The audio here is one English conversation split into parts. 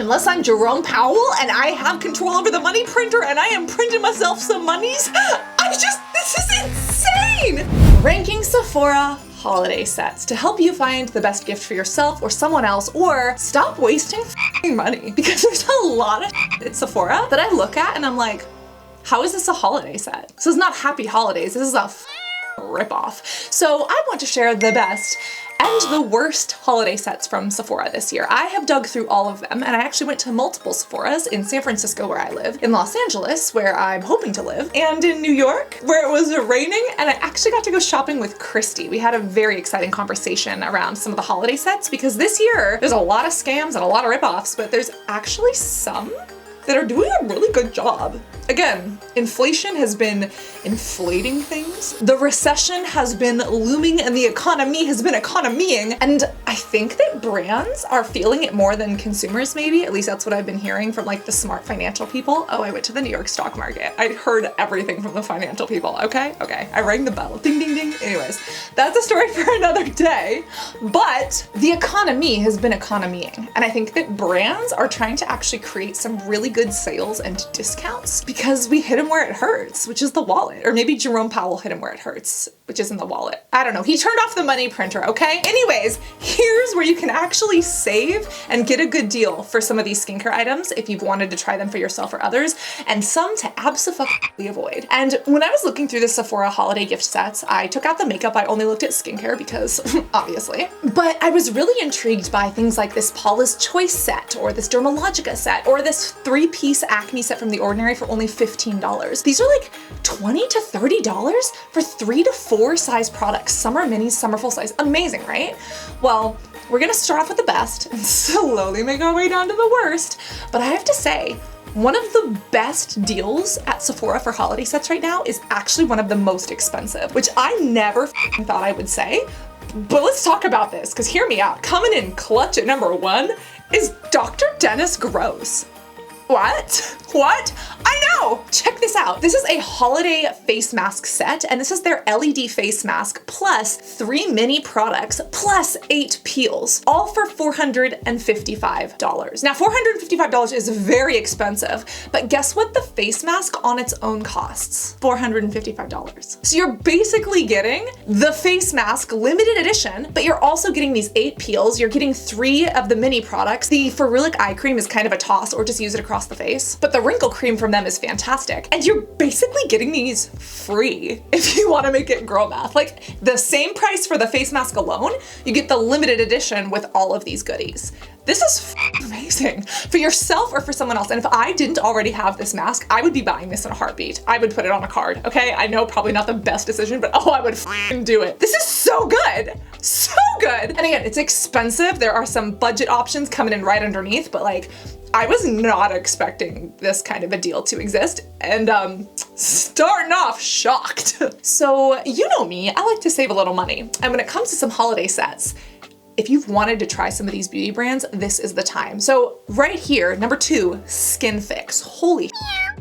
Unless I'm Jerome Powell and I have control over the money printer and I am printing myself some monies, this is insane! Ranking Sephora holiday sets to help you find the best gift for yourself or someone else, or stop wasting money, because there's a lot of at Sephora that I look at and I'm like, how is this a holiday set? This is not Happy Holidays, this is a ripoff. So I want to share the best and the worst holiday sets from Sephora this year. I have dug through all of them, and I actually went to multiple Sephoras in San Francisco, where I live, in Los Angeles, where I'm hoping to live, and in New York, where it was raining, and I actually got to go shopping with Christy. We had a very exciting conversation around some of the holiday sets, because this year there's a lot of scams and a lot of ripoffs, but there's actually some that are doing a really good job. Again, inflation has been inflating things. The recession has been looming and the economy has been economying. And I think that brands are feeling it more than consumers maybe. At least that's what I've been hearing from like the smart financial people. Oh, I went to the New York stock market. I heard everything from the financial people, okay? Okay, I rang the bell, ding, ding, ding. Anyways, that's a story for another day. But the economy has been economying. And I think that brands are trying to actually create some really good sales and discounts, because we hit him where it hurts, which is the wallet. Or maybe Jerome Powell hit him where it hurts, which isn't the wallet. I don't know. He turned off the money printer, okay? Anyways, here's where you can actually save and get a good deal for some of these skincare items if you've wanted to try them for yourself or others, and some to absolutely avoid. And when I was looking through the Sephora holiday gift sets, I took out the makeup. I only looked at skincare because obviously, but I was really intrigued by things like this Paula's Choice set, or this Dermalogica set, or this 3-piece acne set from The Ordinary for only $15. These are like $20 to $30 for 3 to 4 size products. Some are minis, some are full size. Amazing, right? Well, we're gonna start off with the best and slowly make our way down to the worst. But I have to say, one of the best deals at Sephora for holiday sets right now is actually one of the most expensive, which I never thought I would say. But let's talk about this, because hear me out. Coming in clutch at number 1 is Dr. Dennis Gross. What? What? I know! Check this out. This is a holiday face mask set, and this is their LED face mask plus 3 mini products plus 8 peels, all for $455. Now, $455 is very expensive, but guess what the face mask on its own costs? $455. So you're basically getting the face mask limited edition, but you're also getting these 8 peels. You're getting 3 of the mini products. The ferulic eye cream is kind of a toss, or just use it across the face, but the wrinkle cream from them is fantastic. And you're basically getting these free if you want to make it girl math. Like the same price for the face mask alone, you get the limited edition with all of these goodies. This is amazing for yourself or for someone else. And if I didn't already have this mask, I would be buying this in a heartbeat. I would put it on a card, okay? I know probably not the best decision, but oh, I would do it. This is so good. So good. And again, it's expensive. There are some budget options coming in right underneath, but like, I was not expecting this kind of a deal to exist, and starting off shocked. So you know me, I like to save a little money. And when it comes to some holiday sets, if you've wanted to try some of these beauty brands, this is the time. So right here, number 2, Skin Fix. Holy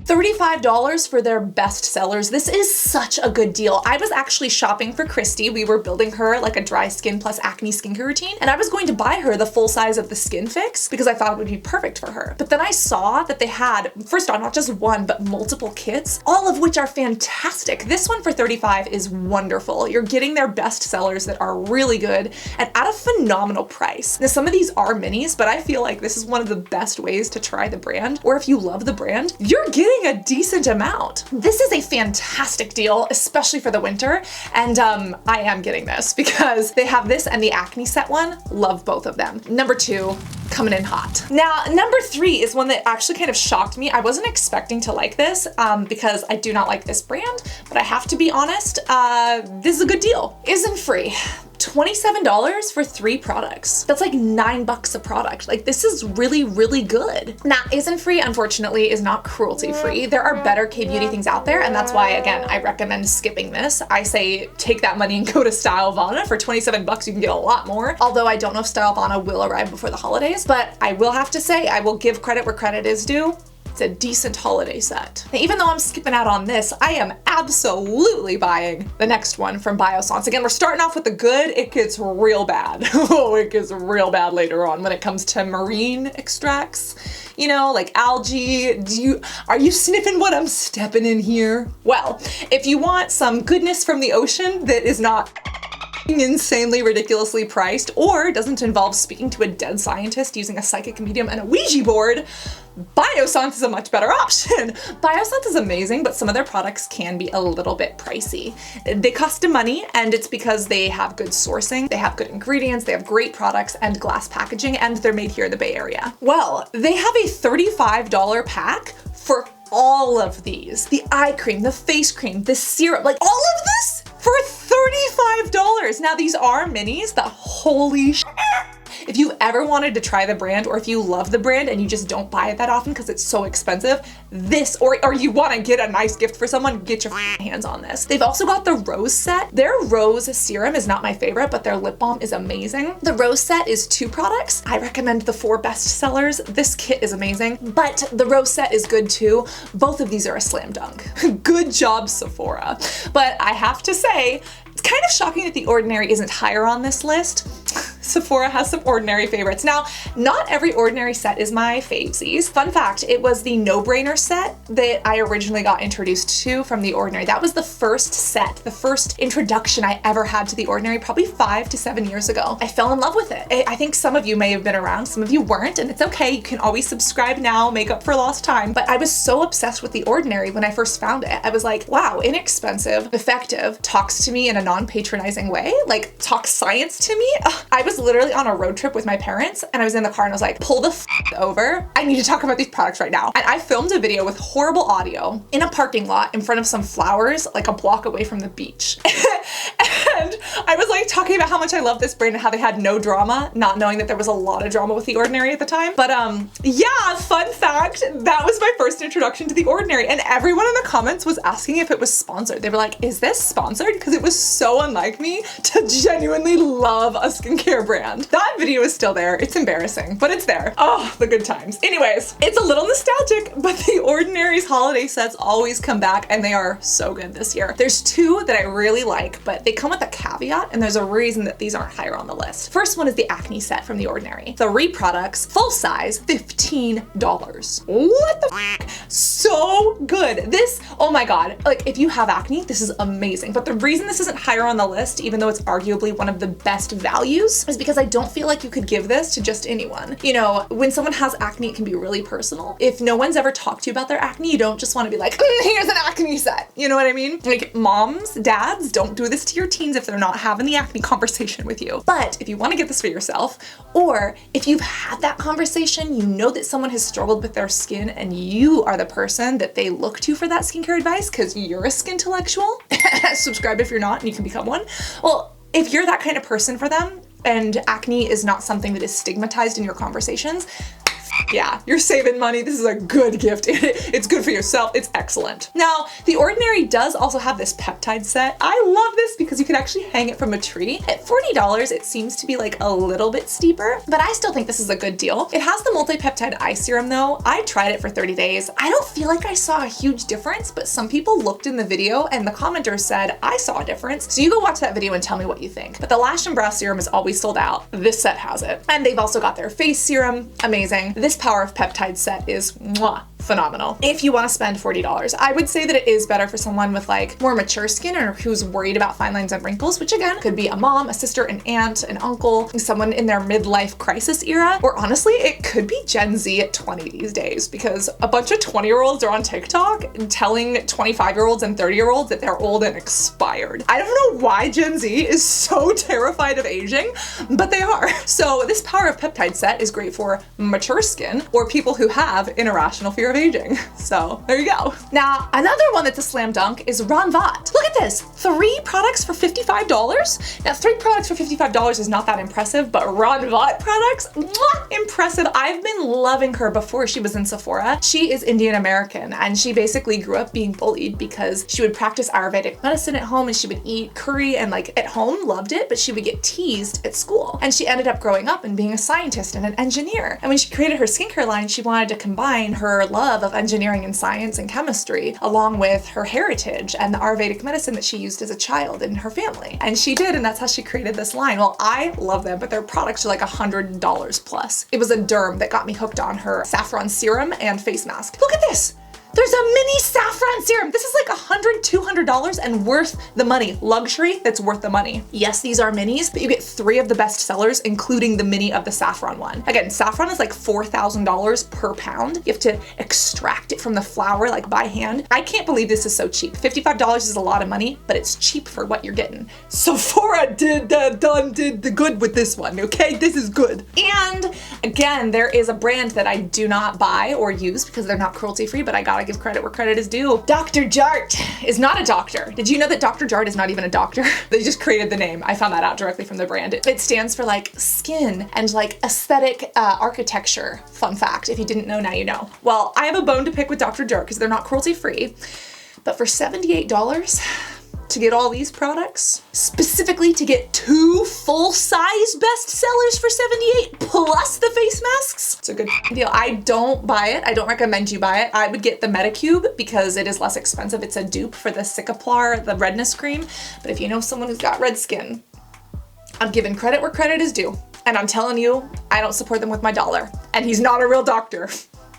$35 for their best sellers. This is such a good deal. I was actually shopping for Christy. We were building her like a dry skin plus acne skincare routine, and I was going to buy her the full size of the Skin Fix because I thought it would be perfect for her. But then I saw that they had, first off, not just one, but multiple kits, all of which are fantastic. This one for $35 is wonderful. You're getting their best sellers that are really good and at a phenomenal price. Now, some of these are minis, but I feel like this is one of the best ways to try the brand, or if you love the brand, you're getting a decent amount. This is a fantastic deal, especially for the winter, and I am getting this because they have this and the acne set one. Love both of them. Number 2, coming in hot. Now, number 3 is one that actually kind of shocked me. I wasn't expecting to like this because I do not like this brand, but I have to be honest, this is a good deal. Isn't free. $27 for 3 products. That's like $9 a product. Like, this is really, really good. Now, Isn't Free, unfortunately, is not cruelty free. There are better K-beauty things out there, and that's why, again, I recommend skipping this. I say take that money and go to Stylovana. For $27, you can get a lot more. Although I don't know if Stylovana will arrive before the holidays, but I will have to say, I will give credit where credit is due. It's a decent holiday set. Now, even though I'm skipping out on this, I am absolutely buying the next one from Bankson. Again, we're starting off with the good. It gets real bad. Oh, it gets real bad later on when it comes to marine extracts. You know, like algae. Are you sniffing what I'm stepping in here? Well, if you want some goodness from the ocean that is not insanely ridiculously priced or doesn't involve speaking to a dead scientist using a psychic medium and a Ouija board, Bankson is a much better option. Bankson is amazing, but some of their products can be a little bit pricey. They cost money, and it's because they have good sourcing, they have good ingredients, they have great products and glass packaging, and they're made here in the Bay Area. Well, they have a $35 pack for all of these. The eye cream, the face cream, the serum, like all of this for $35. Now these are minis, the holy sh**. If you've ever wanted to try the brand, or if you love the brand and you just don't buy it that often because it's so expensive, this, or you want to get a nice gift for someone, get your hands on this. They've also got the rose set. Their rose serum is not my favorite, but their lip balm is amazing. The rose set is 2 products. I recommend the 4 best sellers. This kit is amazing, but the rose set is good too. Both of these are a slam dunk. Good job, Sephora. But I have to say, it's kind of shocking that The Ordinary isn't higher on this list. Sephora has some Ordinary favorites. Now, not every Ordinary set is my favesies. Fun fact, it was the No Brainer set that I originally got introduced to from The Ordinary. That was the first set, the first introduction I ever had to The Ordinary, probably 5 to 7 years ago. I fell in love with it. I think some of you may have been around, some of you weren't, and it's okay. You can always subscribe now, make up for lost time. But I was so obsessed with The Ordinary when I first found it. I was like, wow, inexpensive, effective, talks to me in a non-patronizing way, like talks science to me. Ugh, I was literally on a road trip with my parents and I was in the car and I was like, pull the f over. I need to talk about these products right now. And I filmed a video with horrible audio in a parking lot in front of some flowers, like a block away from the beach. And I was like talking about how much I love this brand and how they had no drama, not knowing that there was a lot of drama with The Ordinary at the time. But yeah, fun fact, that was my first introduction to The Ordinary, and everyone in the comments was asking if it was sponsored. They were like, is this sponsored? Because it was so unlike me to genuinely love a skincare brand. That video is still there. It's embarrassing, but it's there. Oh, the good times. Anyways, it's a little nostalgic, but The Ordinary's holiday sets always come back and they are so good this year. There's 2 that I really like, but they come with a caveat, and there's a reason that these aren't higher on the list. First one is the acne set from The Ordinary. 3 products, full size, $15. What the f? So good. This, oh my God, like if you have acne, this is amazing. But the reason this isn't higher on the list, even though it's arguably one of the best values, is because I don't feel like you could give this to just anyone. You know, when someone has acne, it can be really personal. If no one's ever talked to you about their acne, you don't just want to be like, here's an acne set. You know what I mean? Like moms, dads, don't do this to your teens if they're not having the acne conversation with you. But if you want to get this for yourself, or if you've had that conversation, you know that someone has struggled with their skin and you are the person that they look to for that skincare advice because you're a skintellectual. Subscribe if you're not and you can become one. Well, if you're that kind of person for them and acne is not something that is stigmatized in your conversations, yeah, you're saving money. This is a good gift. It's good for yourself. It's excellent. Now, The Ordinary does also have this peptide set. I love this because you can actually hang it from a tree. At $40, it seems to be like a little bit steeper, but I still think this is a good deal. It has the multi-peptide eye serum though. I tried it for 30 days. I don't feel like I saw a huge difference, but some people looked in the video and the commenters said, I saw a difference. So you go watch that video and tell me what you think. But the lash and brow serum is always sold out. This set has it. And they've also got their face serum. Amazing. This Power of Peptide set is mwah, phenomenal. If you want to spend $40, I would say that it is better for someone with like more mature skin or who's worried about fine lines and wrinkles, which again could be a mom, a sister, an aunt, an uncle, someone in their midlife crisis era, or honestly, it could be Gen Z at 20 these days because a bunch of 20-year-olds are on TikTok telling 25-year-olds and 30-year-olds that they're old and expired. I don't know why Gen Z is so terrified of aging, but they are. So this Power of Peptide set is great for mature skin or people who have an irrational fear of aging. So there you go. Now, another one that's a slam dunk is Ranvat. Look at this, 3 products for $55. Now 3 products for $55 is not that impressive, but Ranvat products, mwah, impressive. I've been loving her before she was in Sephora. She is Indian American and she basically grew up being bullied because she would practice Ayurvedic medicine at home and she would eat curry and like at home loved it, but she would get teased at school. And she ended up growing up and being a scientist and an engineer. And when she created her skincare line, she wanted to combine her love love of engineering and science and chemistry, along with her heritage and the Ayurvedic medicine that she used as a child in her family. And she did, and that's how she created this line. Well, I love them, but their products are like $100 plus. It was a derm that got me hooked on her saffron serum and face mask. Look at this. There's a mini saffron serum. This is like $100, $200 and worth the money. Luxury that's worth the money. Yes, these are minis, but you get 3 of the best sellers, including the mini of the saffron one. Again, saffron is like $4,000 per pound. You have to extract it from the flower like by hand. I can't believe this is so cheap. $55 is a lot of money, but it's cheap for what you're getting. Sephora did the good with this one, okay? This is good. And again, there is a brand that I do not buy or use because they're not cruelty free, but I gotta give credit where credit is due. Dr. Jart is not a doctor. Did you know that Dr. Jart is not even a doctor? They just created the name. I found that out directly from the brand. It stands for like skin and like aesthetic architecture. Fun fact, if you didn't know, now you know. Well, I have a bone to pick with Dr. Jart because they're not cruelty free, but for $78, to get all these products, specifically to get 2 full-size bestsellers for $78 plus the face masks, it's a good deal. I don't buy it. I don't recommend you buy it. I would get the Medicube because it is less expensive. It's a dupe for the Cicaplar, the redness cream. But if you know someone who's got red skin, I'm giving credit where credit is due. And I'm telling you, I don't support them with my dollar. And he's not a real doctor.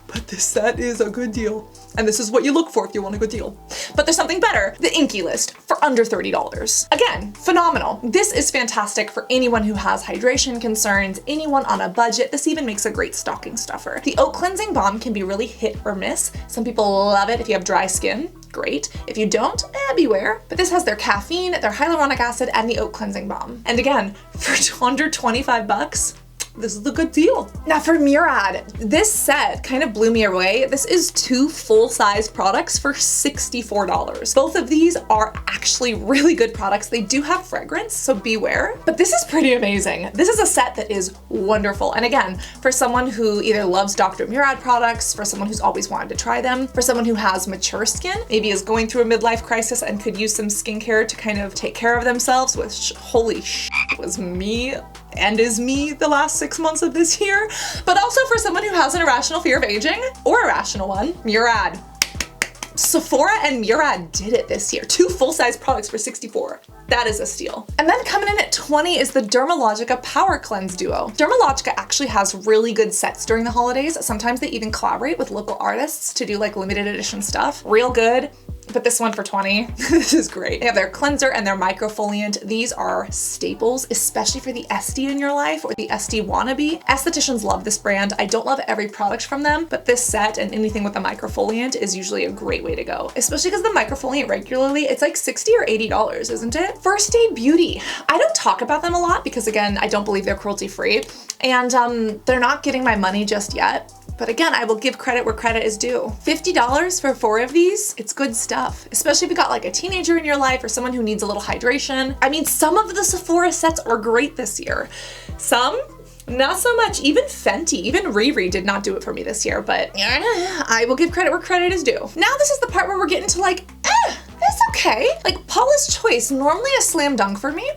But this set is a good deal. And this is what you look for if you want a good deal. But there's something better, the Inky List for under $30. Again, phenomenal. This is fantastic for anyone who has hydration concerns, anyone on a budget. This even makes a great stocking stuffer. The Oat Cleansing Balm can be really hit or miss. Some people love it if you have dry skin. Great. If you don't, beware. But this has their caffeine, their hyaluronic acid, and the Oat Cleansing Balm. And again, for under 25 bucks, this is a good deal. Now for Murad, this set kind of blew me away. This is 2 full-size products for $64. Both of these are actually really good products. They do have fragrance, so beware, but this is pretty amazing. This is a set that is wonderful. And again, for someone who either loves Dr. Murad products, for someone who's always wanted to try them, for someone who has mature skin, maybe is going through a midlife crisis and could use some skincare to kind of take care of themselves, which holy shit was me and is me the last 6 months of this year, but also for someone who has an irrational fear of aging or a rational one, Murad. Sephora and Murad did it this year. 2 full-size products for $64. That is a steal. And then coming in at $20 is the Dermalogica Power Cleanse Duo. Dermalogica actually has really good sets during the holidays. Sometimes they even collaborate with local artists to do like limited edition stuff. Real good. But this one for $20, this is great. They have their cleanser and their microfoliant. These are staples, especially for the SD in your life or the SD wannabe. Estheticians love this brand. I don't love every product from them, but this set and anything with the microfoliant is usually a great way to go, especially because the microfoliant regularly, it's like $60 or $80, isn't it? First Aid Beauty. I don't talk about them a lot because again, I don't believe they're cruelty free and they're not getting my money just yet. But again, I will give credit where credit is due. $50 for 4 of these, it's good stuff. Especially if you got like a teenager in your life or someone who needs a little hydration. I mean, some of the Sephora sets are great this year. Some, not so much. Even Fenty, even Riri did not do it for me this year, but I will give credit where credit is due. Now this is the part where we're getting to like, that's okay. Like Paula's Choice, normally a slam dunk for me.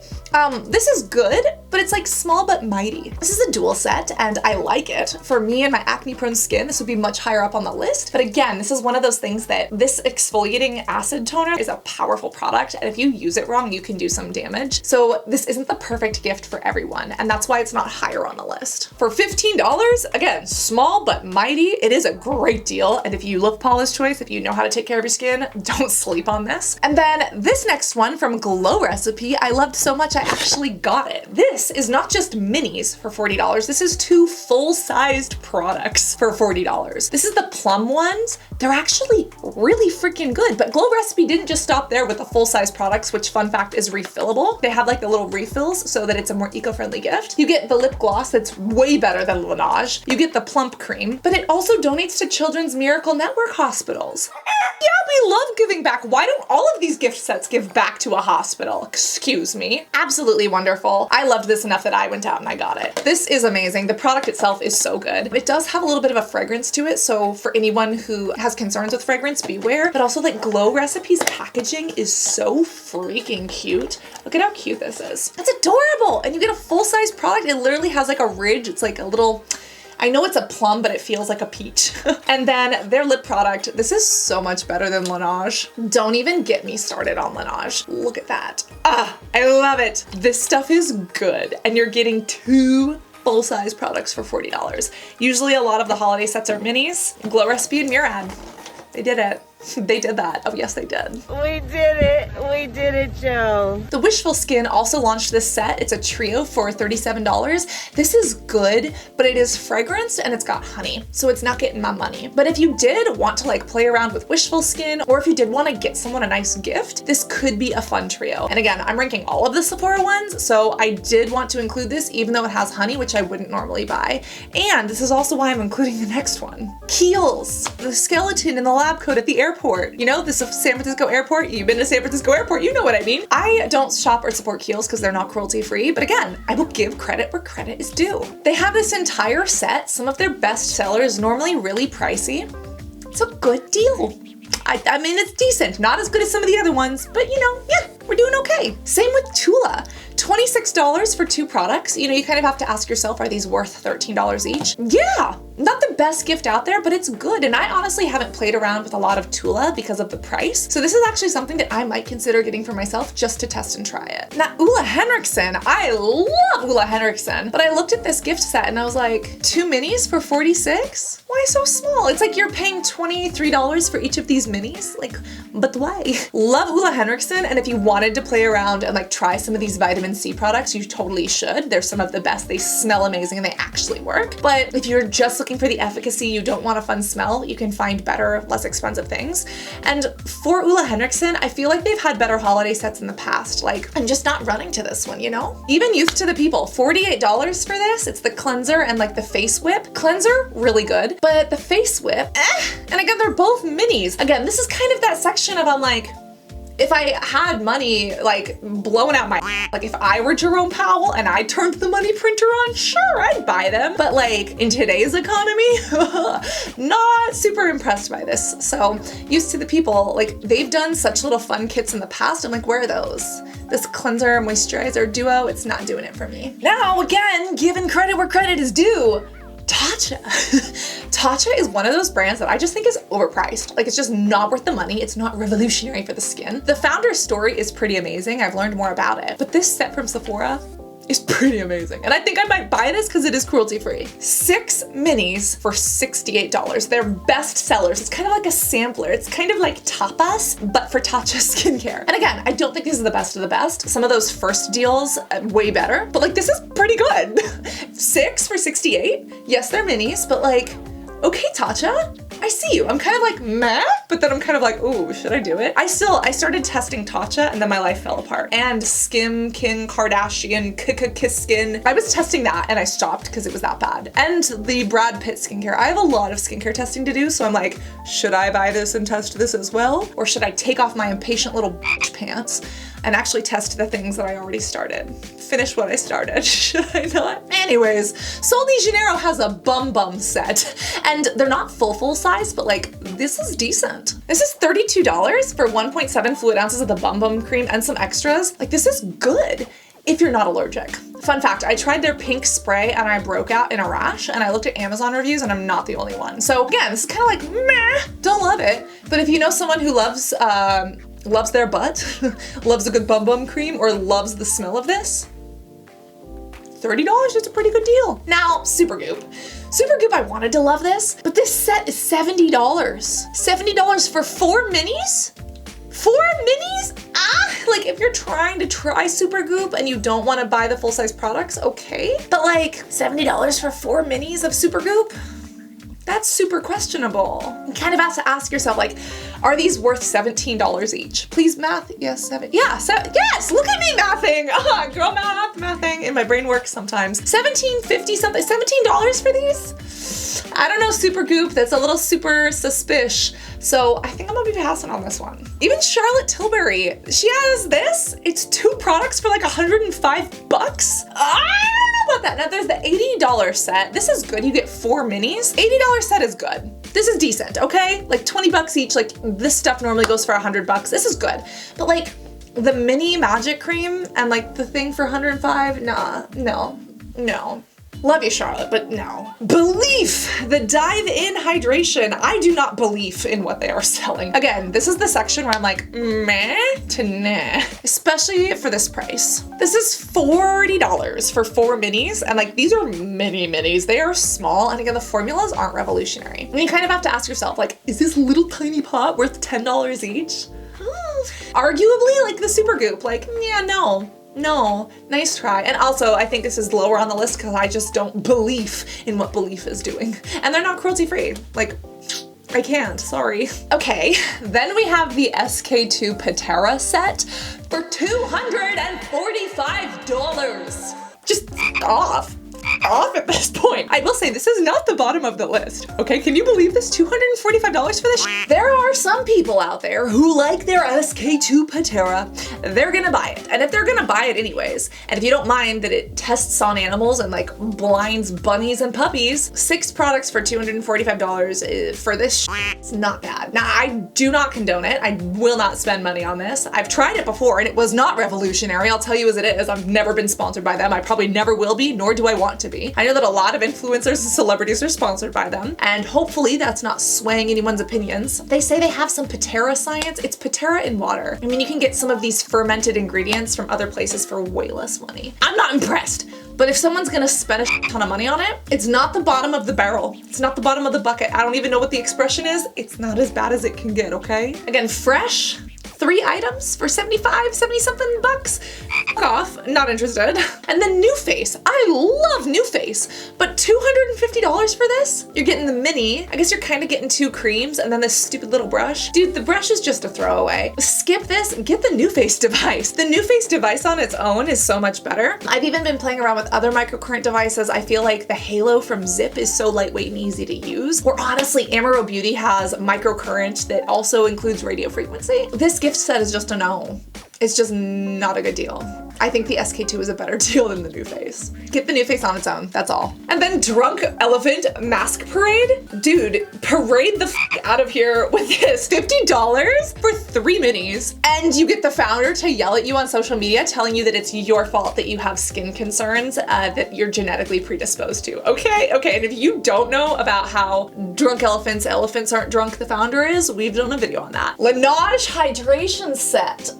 This is good, but it's like small but mighty. This is a dual set and I like it. For me and my acne prone skin, this would be much higher up on the list. But again, this is one of those things that this exfoliating acid toner is a powerful product. And if you use it wrong, you can do some damage. So this isn't the perfect gift for everyone. And that's why it's not higher on the list. For $15, again, small but mighty, it is a great deal. And if you love Paula's Choice, if you know how to take care of your skin, don't sleep on this. And then this next one from Glow Recipe, I loved so much I actually got it. This is not just minis for $40. This is 2 full-sized products for $40. This is the plum ones. They're actually really freaking good, but Glow Recipe didn't just stop there with the full-size products, which fun fact is refillable. They have like the little refills so that it's a more eco-friendly gift. You get the lip gloss that's way better than Laneige. You get the plump cream, but it also donates to Children's Miracle Network hospitals. Yeah, we love giving back. Why don't all of these gift sets give back to a hospital? Excuse me. Absolutely wonderful. I loved this enough that I went out and I got it. This is amazing. The product itself is so good. It does have a little bit of a fragrance to it, so for anyone who has concerns with fragrance, beware. But also like Glow Recipe's packaging is so freaking cute. Look at how cute this is. It's adorable. And you get a full-size product. It literally has like a ridge. It's like a little, I know it's a plum, but it feels like a peach. And then their lip product, this is so much better than Laneige. Don't even get me started on Laneige. Look at that. Ah, I love it. This stuff is good, and you're getting 2 full-size products for $40. Usually a lot of the holiday sets are minis. Glow Recipe and Murad. They did it. They did that. Oh yes, they did. We did it. We did it, Joe. The Wishful Skin also launched this set. It's a trio for $37. This is good, but it is fragranced and it's got honey, so it's not getting my money. But if you did want to like play around with Wishful Skin, or if you did want to get someone a nice gift, this could be a fun trio. And again, I'm ranking all of the Sephora ones, so I did want to include this even though it has honey, which I wouldn't normally buy. And this is also why I'm including the next one. Kiehl's, the skeleton in the lab coat at the airport. You know, this is San Francisco airport. You've been to San Francisco airport, you know what I mean. I don't shop or support Kiehl's because they're not cruelty free, but again, I will give credit where credit is due. They have this entire set, some of their best sellers, normally really pricey. It's a good deal. I mean, it's decent, not as good as some of the other ones, but you know, yeah, we're doing okay. Same with Tula. $26 for 2 products. You know, you kind of have to ask yourself, are these worth $13 each? Yeah, not the best gift out there, but it's good. And I honestly haven't played around with a lot of Tula because of the price. So this is actually something that I might consider getting for myself just to test and try it. Now, Ulla Henriksen, I love Ulla Henriksen, but I looked at this gift set and I was like, 2 minis for $46? Why so small? It's like you're paying $23 for each of these minis. Like, but why? Love Ulla Henriksen, and if you wanted to play around and like try some of these vitamin C products, you totally should. They're some of the best. They smell amazing and they actually work. But if you're just looking for the efficacy, you don't want a fun smell, you can find better, less expensive things. And for Ulla Henriksen, I feel like they've had better holiday sets in the past. Like, I'm just not running to this one, you know? Even Youth to the People, $48 for this. It's the cleanser and like the face whip. Cleanser, really good, but the face whip, And again, they're both minis. Again, this is kind of that section of I'm like, if I had money like blowing out my like if I were Jerome Powell and I turned the money printer on, sure, I'd buy them. But like in today's economy, not super impressed by this. So Used to the People, like they've done such little fun kits in the past. I'm like, where are those? This cleanser moisturizer duo, it's not doing it for me. Now again, giving credit where credit is due. Tatcha. Tatcha is one of those brands that I just think is overpriced. Like it's just not worth the money. It's not revolutionary for the skin. The founder's story is pretty amazing. I've learned more about it. But this set from Sephora is pretty amazing. And I think I might buy this because it is cruelty free. 6 minis for $68. They're best sellers. It's kind of like a sampler. It's kind of like tapas, but for Tatcha skincare. And again, I don't think this is the best of the best. Some of those first deals, way better, but like this is pretty good. 6 for $68. Yes, they're minis, but like, okay, Tatcha, I see you. I'm kind of like, meh, but then I'm kind of like, ooh, should I do it? I started testing Tatcha and then my life fell apart. And Kim Kardashian, Kiss Skin. I was testing that and I stopped because it was that bad. And the Brad Pitt skincare. I have a lot of skincare testing to do, so I'm like, should I buy this and test this as well? Or should I take off my impatient little bitch pants and actually test the things that I already started? Finish what I started, should I not? Anyways, Sol de Janeiro has a bum set, and they're not full size, but like, this is decent. This is $32 for 1.7 fluid ounces of the bum cream and some extras. Like, this is good if you're not allergic. Fun fact, I tried their pink spray and I broke out in a rash, and I looked at Amazon reviews and I'm not the only one. So again, this is kind of like, meh, don't love it. But if you know someone who loves their butt, loves a good bum cream, or loves the smell of this, $30 is a pretty good deal. Now, Supergoop. Supergoop, I wanted to love this, but this set is $70. $70 for 4 minis? 4 minis? Like if you're trying to try Supergoop and you don't want to buy the full-size products, okay. But like $70 for 4 minis of Supergoop? That's super questionable. You kind of have to ask yourself, like, are these worth $17 each? Please math, yes, yes, look at me mathing. Girl mathing, and my brain works sometimes. $17.50 something, $17 for these? I don't know, Supergoop, that's a little super suspicious. So I think I'm gonna be passing on this one. Even Charlotte Tilbury, she has this. It's 2 products for like $105 bucks. I don't know about that. Now there's the $80 set. This is good, you get 4 minis. $80 set is good. This is decent, okay? Like 20 bucks each, like this stuff normally goes for 100 bucks. This is good. But like the mini magic cream and like the thing for 105, nah, no. Love you, Charlotte, but no. Belief, the Dive In Hydration. I do not believe in what they are selling. Again, this is the section where I'm like, meh to nah, especially for this price. This is $40 for 4 minis, and like these are mini minis. They are small, and again, the formulas aren't revolutionary. And you kind of have to ask yourself, like, is this little tiny pot worth $10 each? Arguably, like the Super Goop, like, yeah, no, nice try. And also, I think this is lower on the list because I just don't believe in what Belief is doing. And they're not cruelty free. Like, I can't, sorry. Okay, then we have the SK2 Patera set for $245. Just off at this point. I will say this is not the bottom of the list, okay? Can you believe this? $245 for this? There are some people out there who like their SK2 Patera. They're gonna buy it. And if they're gonna buy it anyways, and if you don't mind that it tests on animals and like blinds bunnies and puppies, 6 products for $245 for this it's not bad. Now, I do not condone it. I will not spend money on this. I've tried it before and it was not revolutionary. I'll tell you as it is. I've never been sponsored by them. I probably never will be, nor do I want to be. I know that a lot of influencers and celebrities are sponsored by them, and hopefully that's not swaying anyone's opinions. They say they have some Patera science. It's Patera in water. I mean, you can get some of these fermented ingredients from other places for way less money. I'm not impressed, but if someone's gonna spend a ton of money on it, it's not the bottom of the barrel. It's not the bottom of the bucket. I don't even know what the expression is. It's not as bad as it can get, okay? Again, fresh. 3 items for 70 something bucks. Fuck off, not interested. And then NuFace. I love NuFace, but $250 for this? You're getting the mini. I guess you're kind of getting 2 creams and then this stupid little brush. Dude, the brush is just a throwaway. Skip this and get the NuFace device. The NuFace device on its own is so much better. I've even been playing around with other microcurrent devices. I feel like the Halo from Zip is so lightweight and easy to use. Or honestly, Amaro Beauty has microcurrent that also includes radio frequency. This gift set is just a no. It's just not a good deal. I think the SK2 is a better deal than the NuFace. Get the NuFace on its own, that's all. And then Drunk Elephant Mask Parade? Dude, parade the f out of here with this. $50 for 3 minis, and you get the founder to yell at you on social media telling you that it's your fault that you have skin concerns that you're genetically predisposed to. Okay, and if you don't know about how drunk elephants aren't drunk, the founder is, we've done a video on that. Laneige Hydration Set.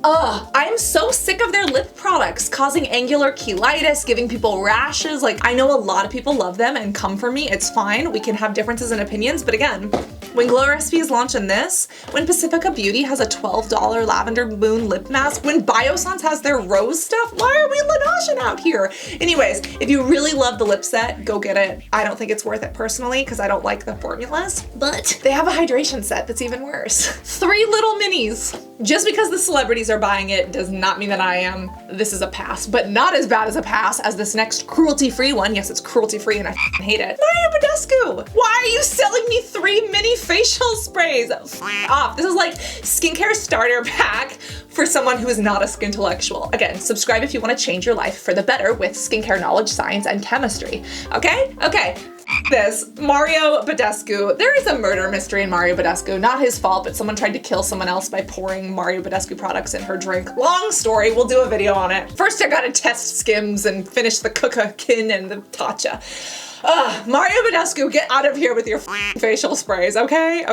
I'm so sick of their lip products causing angular cheilitis, giving people rashes. Like, I know a lot of people love them and come for me. It's fine. We can have differences in opinions, but again, when Glow Recipe is launching this, when Pacifica Beauty has a $12 Lavender Moon lip mask, when Biossance has their rose stuff, why are we Laneige out here? Anyways, if you really love the lip set, go get it. I don't think it's worth it personally because I don't like the formulas, but they have a hydration set that's even worse. 3 little minis. Just because the celebrities are buying it does not mean that I am. This is a pass, but not as bad as a pass as this next cruelty-free one. Yes, it's cruelty-free and I hate it. Mario Badescu, why are you selling me 3 mini facial sprays? Off. This is like skincare starter pack for someone who is not a skintellectual. Again, subscribe if you want to change your life for the better with skincare knowledge, science, and chemistry. Okay? This, Mario Badescu. There is a murder mystery in Mario Badescu. Not his fault, but someone tried to kill someone else by pouring Mario Badescu products in her drink. Long story, we'll do a video on it. First I gotta test Skims and finish the Kukakin and the Tatcha. Mario Badescu, get out of here with your facial sprays, okay?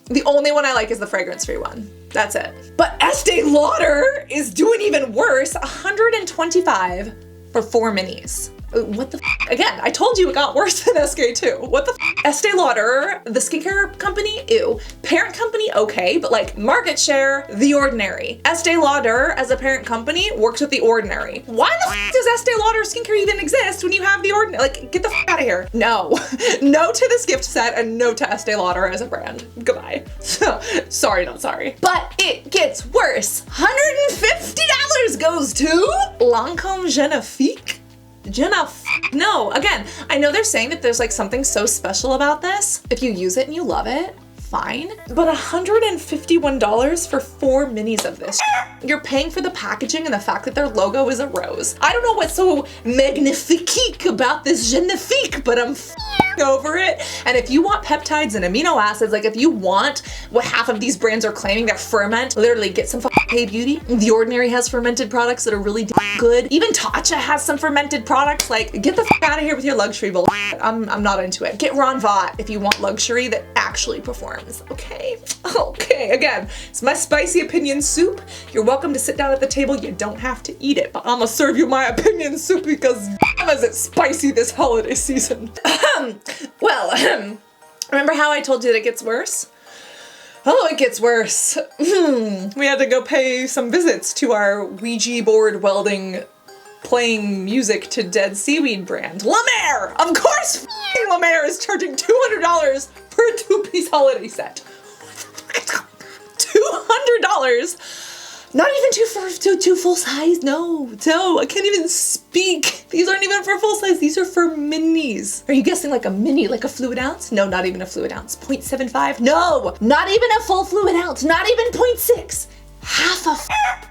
The only one I like is the fragrance-free one. That's it. But Estee Lauder is doing even worse. $125 for 4 minis. What the f? Again, I told you it got worse than SK2. What the f? Estee Lauder, the skincare company, ew. Parent company, okay, but like market share, The Ordinary. Estee Lauder as a parent company works with The Ordinary. Why the f does Estee Lauder skincare even exist when you have The Ordinary? Like, get the f out of here. No. No to this gift set and no to Estee Lauder as a brand. Goodbye. Sorry, not sorry. But it gets worse. $150 goes to Lancôme Genifique. No, again, I know they're saying that there's like something so special about this. If you use it and you love it, fine. But $151 for 4 minis of this. You're paying for the packaging and the fact that their logo is a rose. I don't know what's so magnifique about this Genifique, but I'm over it. And if you want peptides and amino acids, like if you want what half of these brands are claiming, they're ferment, literally get some Hey Beauty. The Ordinary has fermented products that are really good. Even Tatcha has some fermented products. Like, get the out of here with your luxury bull. I'm not into it. Get Ron Vought if you want luxury that actually performs. Okay. Okay. Again, it's my spicy opinion soup. You're welcome to sit down at the table. You don't have to eat it, but I'm gonna serve you my opinion soup because damn is it spicy this holiday season. Remember how I told you that it gets worse? Oh, it gets worse. We had to go pay some visits to our Ouija board welding, playing music to dead seaweed brand, La Mer! Of course La Mer is charging $200 for a two-piece holiday set. $200? Not even two full size, no, I can't even speak. These aren't even for full size, these are for minis. Are you guessing like a mini, like a fluid ounce? No, not even a fluid ounce. 0.75? No, not even a full fluid ounce, not even 0.6. Half a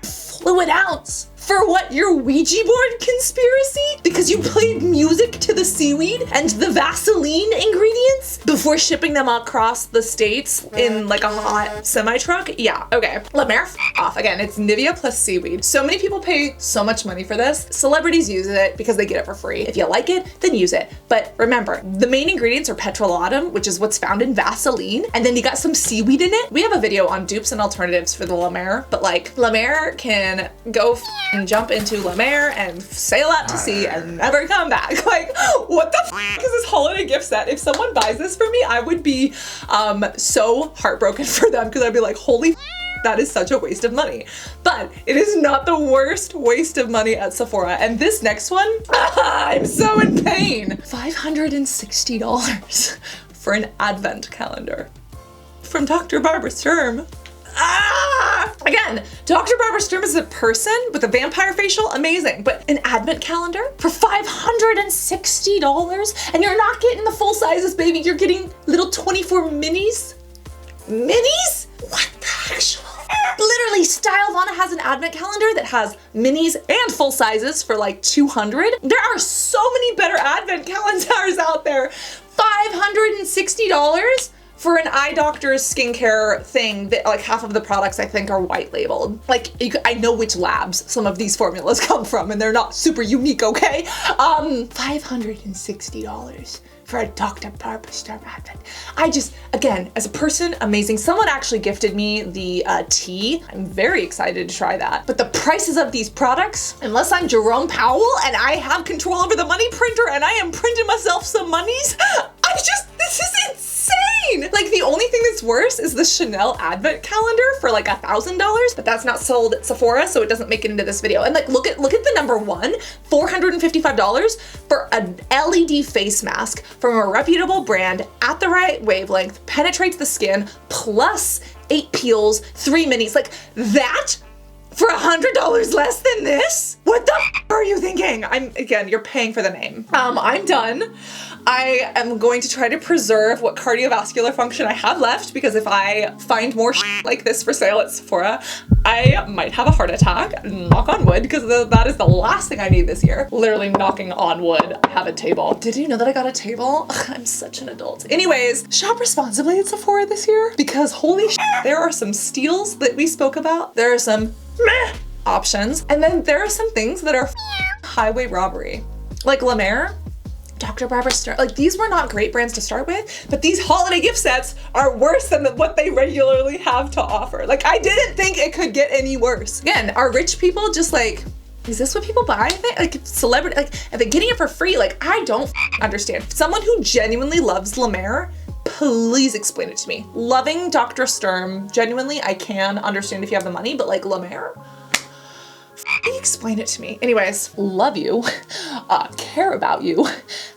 fluid ounce. For what, your Ouija board conspiracy? Because you played music to the seaweed and the Vaseline ingredients before shipping them across the states in like a hot semi-truck? Yeah, okay. La Mer, off. Again, it's Nivea plus seaweed. So many people pay so much money for this. Celebrities use it because they get it for free. If you like it, then use it. But remember, the main ingredients are petrolatum, which is what's found in Vaseline, and then you got some seaweed in it. We have a video on dupes and alternatives for the La Mer, but like La Mer can go and jump into La Mer and sail out to sea and never come back. Like, what the is this holiday gift set? If someone buys this for me, I would be so heartbroken for them because I'd be like, holy that is such a waste of money. But it is not the worst waste of money at Sephora. And this next one, I'm so in pain. $560 for an advent calendar from Dr. Barbara Sturm. Again, Dr. Barbara Sturm is a person with a vampire facial, amazing, but an advent calendar for $560? And you're not getting the full sizes, baby, you're getting little 24 minis? Minis? What the actual? Literally, Stylevana has an advent calendar that has minis and full sizes for like $200. There are so many better advent calendars out there. $560? For an eye doctor's skincare thing that like half of the products I think are white labeled. Like I know which labs some of these formulas come from and they're not super unique, okay? $560 for a Dr. Barbara Sturm advent. I just, again, as a person, amazing. Someone actually gifted me the tea. I'm very excited to try that. But the prices of these products, unless I'm Jerome Powell and I have control over the money printer and I am printing myself some monies, this is insane. Like the only thing that's worse is the Chanel advent calendar for like $1,000, but that's not sold at Sephora, so it doesn't make it into this video. And like, look at the number one, $455 for an LED face mask from a reputable brand at the right wavelength, penetrates the skin, plus 8 peels, 3 minis, like that for $100 less than this? What the are you thinking? Again, you're paying for the name. I'm done. I am going to try to preserve what cardiovascular function I have left because if I find more like this for sale at Sephora, I might have a heart attack, knock on wood, because that is the last thing I need this year. Literally knocking on wood, I have a table. Did you know that I got a table? Ugh, I'm such an adult. Anyways, shop responsibly at Sephora this year because holy there are some steals that we spoke about. There are some meh options, and then there are some things that are highway robbery. Like La Mer, Dr. Barbara Sturm, like these were not great brands to start with, but these holiday gift sets are worse than what they regularly have to offer. Like I didn't think it could get any worse. Again, are rich people just like, is this what people buy? Like celebrity, like are they getting it for free? Like I don't understand. Someone who genuinely loves La Mer, please explain it to me. Loving Dr. Sturm, genuinely, I can understand if you have the money, but like La Mer, explain it to me. Anyways, love you, care about you.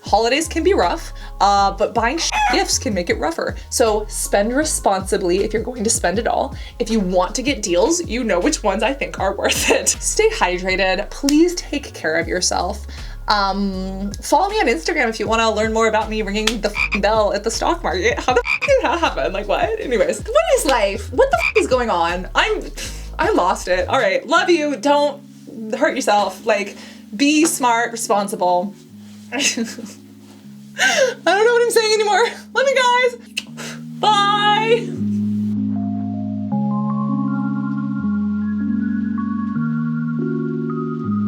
Holidays can be rough, but buying gifts can make it rougher. So spend responsibly if you're going to spend it all. If you want to get deals, you know which ones I think are worth it. Stay hydrated. Please take care of yourself. Follow me on Instagram if you want to learn more about me ringing the bell at the stock market. How the did that happen? Like what? Anyways, what is life? What the is going on? I lost it. All right, love you. Don't hurt yourself. Like, be smart, responsible. I don't